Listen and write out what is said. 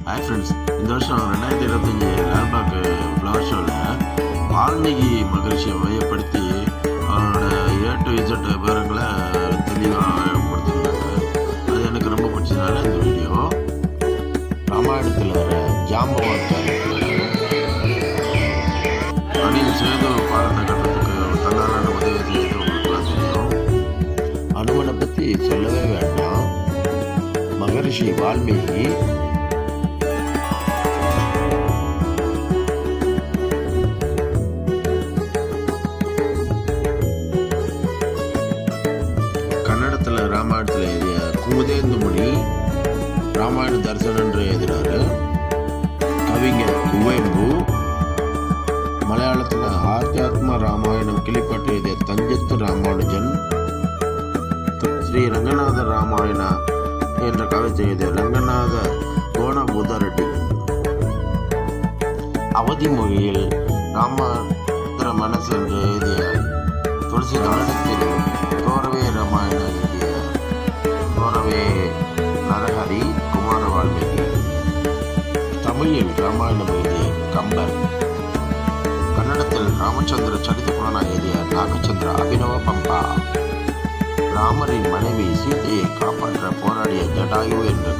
Hi friends, இந்த வருஷம் 2025 Lalbagh flower ஷோவில் வால்மீகி மகரிஷியை மையப்படுத்தி அவரோட A to Z விவரங்களை தெளிவாக கொடுத்துருந்தாங்க. அது எனக்கு ரொம்ப பிடிச்சதுனால இந்த வீடியோ. ராமாயணத்தில் வர ஜாம்பவான் அணில் சேது பாலன கட்டத்துக்கு தன்னாலான உதவி செய்து உங்களுக்குலாம் தெரியும். அனுமனை பற்றி சொல்லவே வேண்டாம். மகரிஷி வால்மீகி ராமாயணத்தில் எழுதிய குமுதேந்து முனி ராமாயண தரிசனம் என்று எழுதினாரு. கவிஞர் குவேம்பு மலையாளத்தில் ஆத்தியாத்ம ராமாயணம் கிளிப்பட்டு எழுதிய தஞ்சத்து ராமானுஜன், ஸ்ரீ ரங்கநாத ராமாயணா என்ற கவிதை எழுதிய ரங்கநாத கோணபூதரெட்டி, அவதி மொழியில் ராமத்திர மனசு என்று எழுதிய துளசி, கன்னடத்தில் தோரவே ராமாயணம் எழுதிய தோரவே நரஹரி குமார வால்மீகி, தமிழில் ராமாயணம் எழுதிய கம்பர், கன்னடத்தில் ராமச்சந்திர சரித புராணம் எழுதிய நாகச்சந்திர அபினவ பம்பா, ராமரின் மனைவி சீதையை காப்பாற்ற போராடிய ஜடாயு என்று